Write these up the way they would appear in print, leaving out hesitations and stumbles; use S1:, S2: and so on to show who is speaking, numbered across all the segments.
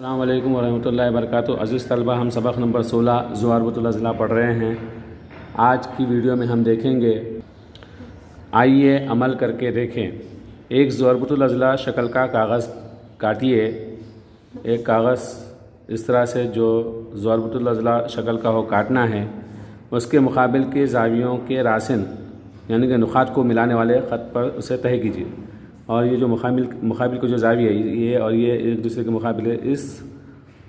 S1: السلام علیکم ورحمۃ اللہ وبرکاتہ۔ عزیز طلبہ، ہم سبق نمبر 16 ضربۃ الاضلاع پڑھ رہے ہیں۔ آج کی ویڈیو میں ہم دیکھیں گے، آئیے عمل کر کے دیکھیں۔ ایک ضربۃ الاضلاع شکل کا کاغذ کاٹیے۔ ایک کاغذ اس طرح سے جو ضربۃ الاضلاع شکل کا ہو کاٹنا ہے، اس کے مقابل کے زاویوں کے راسن یعنی کہ نقاط کو ملانے والے خط پر اسے تہہ کیجیے، اور یہ جو مقابل کو جو زاویہ ہے یہ اور یہ ایک دوسرے کے مقابل ہے، اس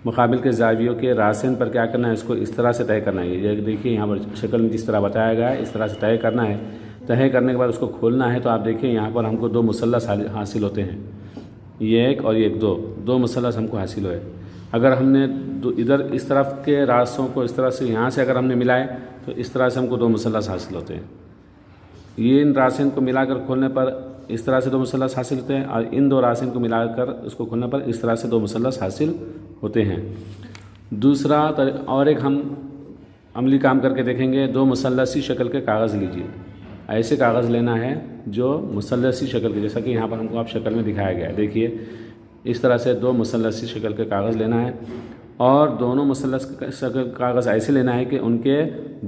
S1: مقابل کے زاویوں کے راسن پر کیا کرنا ہے، اس کو اس طرح سے طے کرنا ہے۔ یہ دیکھیے یہاں پر شکل میں جس طرح بتایا گیا ہے اس طرح سے طے کرنا ہے۔ طے کرنے کے بعد اس کو کھولنا ہے، تو آپ دیکھیں یہاں پر ہم کو دو مثلث حاصل ہوتے ہیں، یہ ایک اور یہ ایک، دو مثلث ہم کو حاصل ہوئے۔ اگر ہم نے ادھر اس طرف کے راستوں کو اس طرح سے یہاں سے اگر ہم نے ملائے تو اس طرح سے ہم کو دو مثلث حاصل ہوتے ہیں۔ یہ ان راسن کو ملا کر کھولنے پر اس طرح سے دو مثلث حاصل ہوتے ہیں، اور ان دو راسن کو ملا کر اس کو کھولنے پر اس طرح سے دو مثلث حاصل ہوتے ہیں۔ دوسرا اور ایک ہم عملی کام کر کے دیکھیں گے۔ دو مثلثی شکل کے کاغذ لیجیے۔ ایسے کاغذ لینا ہے جو مثلثی شکل کے، جیسا کہ یہاں پر ہم کو آپ شکل میں دکھایا گیا ہے۔ دیکھیے اس طرح سے دو مثلثی شکل کے کاغذ لینا ہے، اور دونوں مثلث شکل کاغذ ایسے لینا ہے کہ ان کے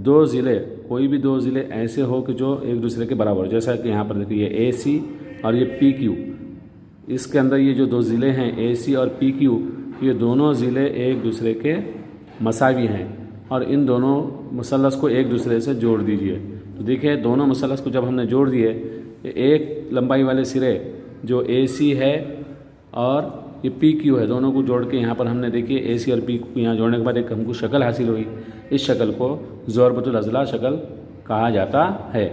S1: دو ضلع، کوئی بھی دو ضلع ایسے ہو کہ جو ایک دوسرے کے برابر ہو۔ جیسا کہ یہاں پر دیکھیے یہ اے سی اور یہ پی کیو، اس کے اندر یہ جو دو ضلع ہیں اے سی اور پی کیو، یہ دونوں ضلع ایک دوسرے کے مساوی ہیں، اور ان دونوں مثلث کو ایک دوسرے سے جوڑ دیجئے۔ تو دیکھیں دونوں مثلث کو جب ہم نے جوڑ دیے، ایک لمبائی والے سرے جو اے سی ہے اور یہ پی کیو ہے، دونوں کو جوڑ کے یہاں پر ہم نے دیکھیے اے سی اور پی کو یہاں جوڑنے کے بعد ایک ہم کو شکل حاصل ہوئی۔ اس شکل کو ضربۃ الاضلاع شکل کہا جاتا ہے۔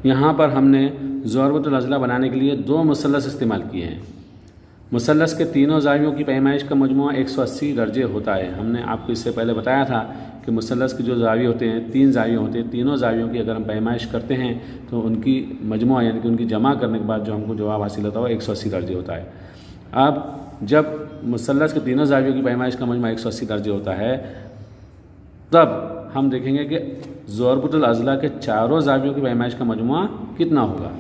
S1: یہاں پر ہم نے ضربۃ الاضلاع بنانے کے لیے دو مثلث استعمال کیے ہیں۔ مثلث کے تینوں زاویوں کی پیمائش کا مجموعہ 180 درجے ہوتا ہے۔ ہم نے آپ کو اس سے پہلے بتایا تھا کہ مثلث کے جو زاویے ہوتے ہیں، تین زاویے ہوتے ہیں، تینوں زاویوں کی اگر ہم پیمائش کرتے ہیں تو ان کی مجموعہ یعنی کہ ان کی جمع کرنے کے بعد جو ہم کو جواب حاصل ہوتا ہے وہ 180 درجے ہوتا ہے۔ اب جب مثلث کے تینوں زاویوں کی پیمائش کا مجموعہ 180 درجے ہوتا ہے، تب ہم دیکھیں گے کہ ضربۃ الاضلاع کے چاروں زاویوں کی پیمائش کا مجموعہ کتنا ہوگا۔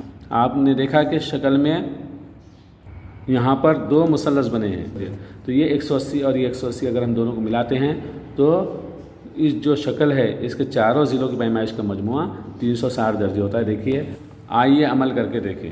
S1: آپ نے دیکھا کہ شکل میں یہاں پر دو مثلث بنے ہیں، تو یہ 180 اور یہ 180 اگر ہم دونوں کو ملاتے ہیں تو اس جو شکل ہے اس کے چاروں ضلعوں کی پیمائش کا مجموعہ 360 درجے ہوتا ہے۔ دیکھیے آئیے عمل کر کے دیکھیں۔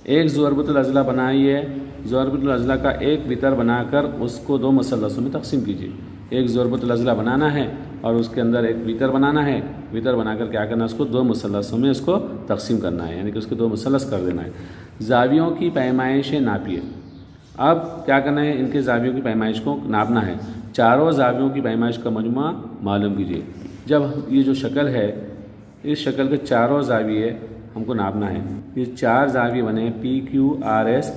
S1: ایک ضربۃ الاضلاع بنائیے۔ ضربۃ الاضلاع کا ایک وتر بنا کر اس کو دو مثلثوں میں تقسیم کیجیے۔ ایک ضربۃ الاضلاع بنانا ہے اور اس کے اندر ایک وتر بنانا ہے۔ وتر بنا کر کیا کرنا ہے، اس کو دو مثلثوں میں اس کو تقسیم کرنا ہے، یعنی کہ اس کے دو مثلث کر دینا ہے۔ زاویوں کی پیمائشیں ناپیے۔ اب کیا کرنا ہے، ان کے زاویوں کی پیمائش کو ناپنا ہے۔ چاروں زاویوں کی پیمائش کا مجموعہ معلوم کیجیے۔ جب یہ جو شکل ہے، اس شکل کے چاروں زاویے ہم کو ناپنا ہے۔ یہ چار زاویے بنے پی کیو آر ایس،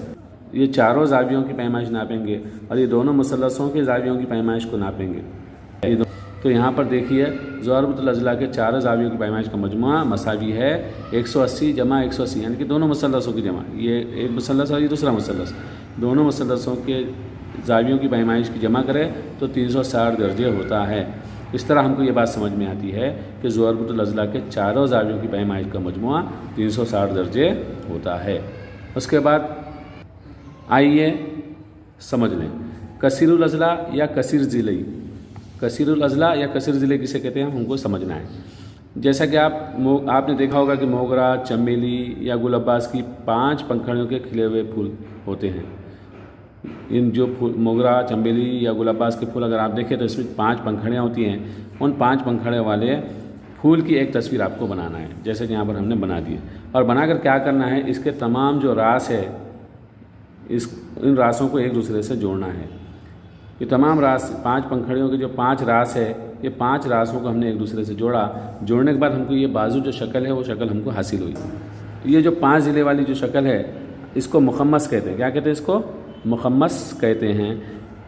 S1: یہ چاروں زاویوں کی پیمائش ناپیں گے، اور یہ دونوں مثلثوں کے زاویوں کی پیمائش کو ناپیں گے۔ تو یہاں پر دیکھیے ضربۃ الاضلاع کے چاروں زاویوں کی پیمائش کا مجموعہ مساوی ہے 180 جمع 180، یعنی کہ دونوں مثلثوں کی جمع، یہ ایک مثلث اور یہ دوسرا مثلث، دونوں مثلثوں کے زاویوں کی پیمائش کی جمع کرے تو 360 درجے ہوتا ہے۔ اس طرح ہم کو یہ بات سمجھ میں آتی ہے کہ ضربۃ الاضلاع کے چاروں زاویوں کی پیمائش کا مجموعہ 360 درجے ہوتا ہے۔ اس کے بعد آئیے سمجھ لیں، کثیر الاضلاع یا کثیر ضلعی۔ کثیر الاضلاع یا کثیر ضلعی کسے کہتے ہیں ہم کو سمجھنا ہے۔ جیسا کہ آپ نے دیکھا ہوگا کہ موگرا، چمیلی یا گل عباس کی 5 پنکھڑیوں کے کھلے ہوئے پھول ہوتے ہیں۔ ان جو موگرا، چمیلی یا گل عباس کے پھول اگر آپ دیکھیں تو اس میں 5 پنکھڑیاں ہوتی ہیں۔ ان 5 پنکھڑیوں والے پھول کی ایک تصویر آپ کو بنانا ہے، جیسے کہ یہاں پر ہم نے بنا دی ہے، اور بنا کر کیا کرنا ہے، اس کے تمام جو راس ہے ان راسوں کو ایک دوسرے سے جوڑنا ہے۔ یہ تمام راس 5 پنکھڑیوں کے جو 5 راس ہے، یہ 5 راسوں کو ہم نے ایک دوسرے سے جوڑا۔ جوڑنے کے بعد ہم کو یہ بازو جو شکل ہے وہ شکل ہم کو حاصل ہوئی۔ یہ جو 5 ضلع والی جو شکل ہے اس کو مخمس کہتے ہیں۔ کیا کہتے ہیں اس کو؟ مخمس کہتے ہیں۔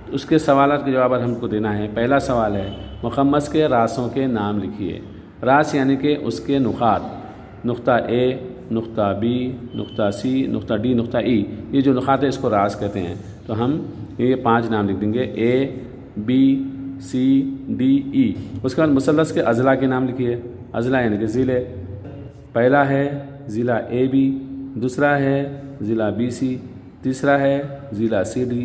S1: اس کے سوالات کے جوابات ہم کو دینا ہے۔ پہلا سوال ہے، مخمس کے راسوں کے نام لکھیے۔ راس یعنی کہ اس کے نقاط، نقطہ اے، نقطہ بی، نقطہ سی، نقطہ ڈی، نقطہ ای، یہ جو نقاط ہے اس کو راس کہتے ہیں۔ تو ہم یہ 5 نام لکھ دیں گے، اے، بی، سی، ڈی، ای۔ اس کے بعد مثلث کے اضلاع کے نام لکھیے۔ اضلاع یعنی کہ ضلع۔ پہلا ہے ضلع اے بی، دوسرا ہے ضلع بی سی، تیسرا ہے ضلع C D,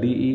S1: DE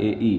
S1: AE।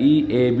S1: EAB,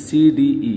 S1: CDE।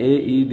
S1: AED।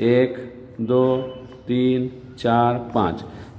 S1: 1 2 3 4 5।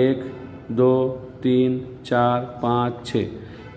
S1: 1 2 3 4 5 6।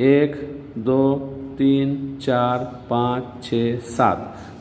S1: 1 2 3 4 5 6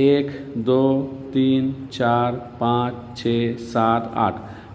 S1: 1 2 3 4 5 6 7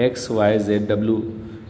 S1: XYZW।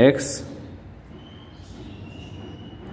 S1: X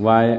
S1: Y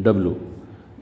S1: W।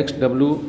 S1: XW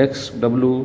S1: XW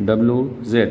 S1: WZ।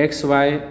S1: XY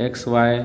S1: XY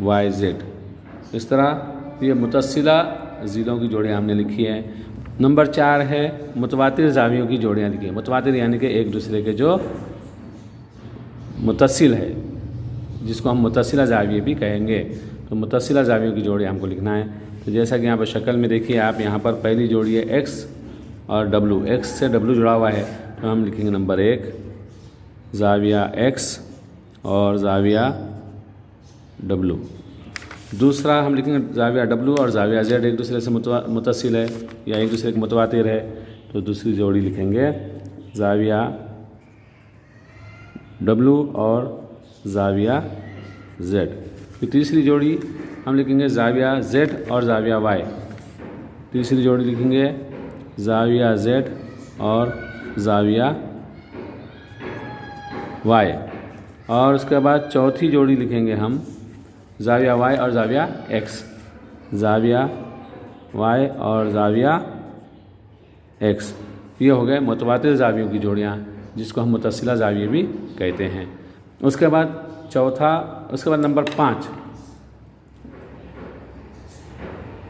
S1: YZ। اس طرح یہ متصلہ ضلعوں کی جوڑیاں ہم نے لکھی ہیں۔ نمبر 4 ہے متواتر زاویوں کی جوڑیاں لکھی ہیں۔ متواتر یعنی کہ ایک دوسرے کے جو متصل ہے، جس کو ہم متصلہ زاویے بھی کہیں گے، تو متصلہ زاویوں کی جوڑی ہم کو لکھنا ہے۔ تو جیسا کہ یہاں پر شکل میں دیکھیے آپ، یہاں پر پہلی جوڑی ہے ایکس اور ڈبلو، ایکس سے ڈبلو جڑا ہوا ہے، تو ہم لکھیں گے نمبر 1 زاویہ ایکس اور زاویہ ڈبلو۔ دوسرا ہم لکھیں گے زاویہ ڈبلو اور زاویہ زیڈ ایک دوسرے سے متصل ہے یا ایک دوسرے کے متواتر ہے، تو دوسری جوڑی لکھیں گے زاویہ ڈبلو اور زاویہ زیڈ۔ پھر تیسری جوڑی ہم لکھیں گے زاویہ زیڈ اور زاویہ وائی، تیسری جوڑی لکھیں گے زاویہ زیڈ اور زاویہ وائی، اور اس کے بعد چوتھی جوڑی لکھیں گے ہم زاویہ وائی اور زاویہ ایکس، زاویہ وائی اور زاویہ ایکس۔ یہ ہو گئے متواتر زاویوں کی جوڑیاں، جس کو ہم متصلہ زاویے بھی کہتے ہیں۔ اس کے بعد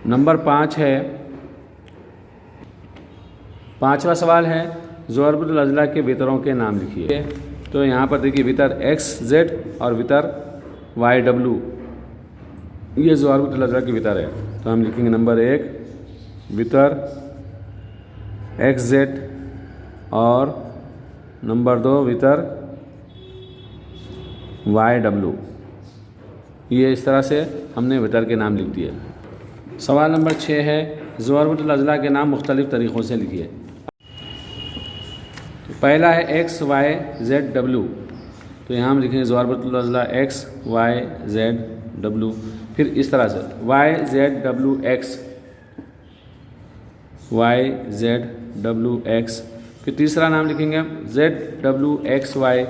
S1: نمبر 5 ہے، پانچواں سوال ہے ضربۃ الاضلاع کے وتروں کے نام لکھیے۔ تو یہاں پر دیکھیے وتر ایکس زیڈ اور وتر وائی ڈبلو، یہ ضربۃ الاضلاع کی وتر ہے، تو ہم لکھیں گے نمبر 1 وتر ایکس زیڈ اور نمبر 2 وتر وائی ڈبلو۔ یہ اس طرح سے ہم نے وتر کے نام لکھ دیے۔ سوال نمبر 6 ہے ضربۃ الاضلاع کے نام مختلف طریقوں سے لکھیے۔ پہلا ہے ایکس وائی زیڈ ڈبلو، تو یہاں ہم لکھیں گے ضربۃ الاضلاع ایکس وائی زیڈ ڈبلو۔ پھر اس طرح سے Y Z W X, Y Z W X. پھر تیسرا نام لکھیں گے زیڈ ڈبلو ایکس وائی،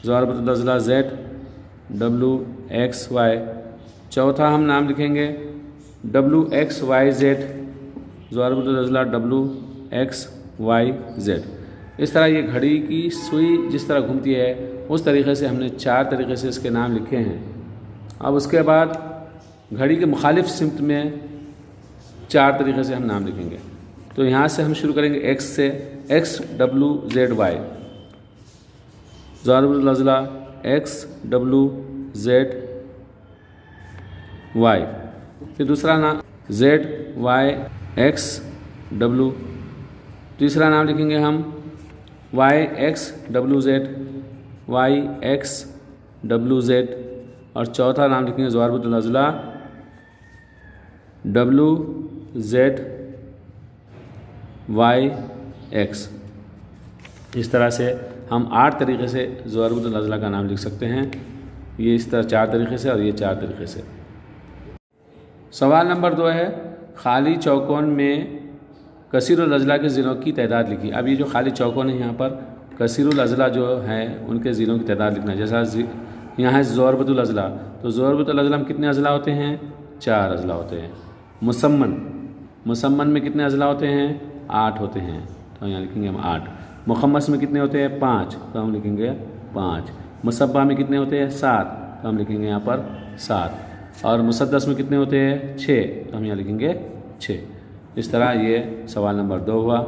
S1: ضربۃ الاضلاع زیڈ ڈبلو ایکس وائی۔ چوتھا ہم نام لکھیں گے ڈبلو ایکس وائی زیڈ، ضربۃ الاضلاع ڈبلو ایکس وائی زیڈ۔ اس طرح یہ گھڑی کی سوئی جس طرح گھومتی ہے اس طریقے سے ہم نے 4 طریقے سے اس کے نام لکھے ہیں۔ اب اس کے بعد گھڑی کے مخالف سمت میں 4 طریقے سے ہم نام لکھیں گے۔ تو یہاں سے ہم شروع کریں گے ایکس سے، ایکس ڈبلو زیڈ وائی، ضربۃ الاضلاع ایکس ڈبلو زیڈ وائی۔ پھر دوسرا نام زیڈ وائی ایکس ڈبلو، تیسرا نام لکھیں گے ہم Y X W Z, Y X W Z, اور چوتھا نام لکھیں گے ضربۃ الاضلاع ڈبلو زیڈ وائی ایکس۔ اس طرح سے ہم 8 طریقے سے ضربۃ الاضلاع کا نام لکھ سکتے ہیں، یہ اس طرح 4 طریقے سے اور یہ 4 طریقے سے۔ سوال نمبر 2 ہے خالی چوکون میں کثیر الاضلاع کے ضلعوں کی تعداد لکھی۔ اب یہ جو خالی چوکون ہے یہاں پر کثیر الاضلاع جو ہیں ان کے ضلعوں کی تعداد لکھنا ہے۔ جیسا یہاں ہے ضربۃ الاضلاع، تو ضربۃ الاضلاع میں کتنے اضلاع ہوتے ہیں؟ 4 اضلاع ہوتے ہیں۔ مسمن میں کتنے اضلاع ہوتے ہیں؟ 8 ہوتے ہیں، تو یہاں لکھیں گے ہم 8۔ مخمس میں کتنے ہوتے ہیں؟ 5، تو ہم لکھیں گے 5۔ مصبہ میں کتنے ہوتے ہیں؟ 7، تو ہم لکھیں گے یہاں پر 7۔ اور مسدس میں کتنے ہوتے ہیں؟ 6، تو ہم یہاں لکھیں گے 6۔ اس طرح یہ سوال نمبر 2 ہوا۔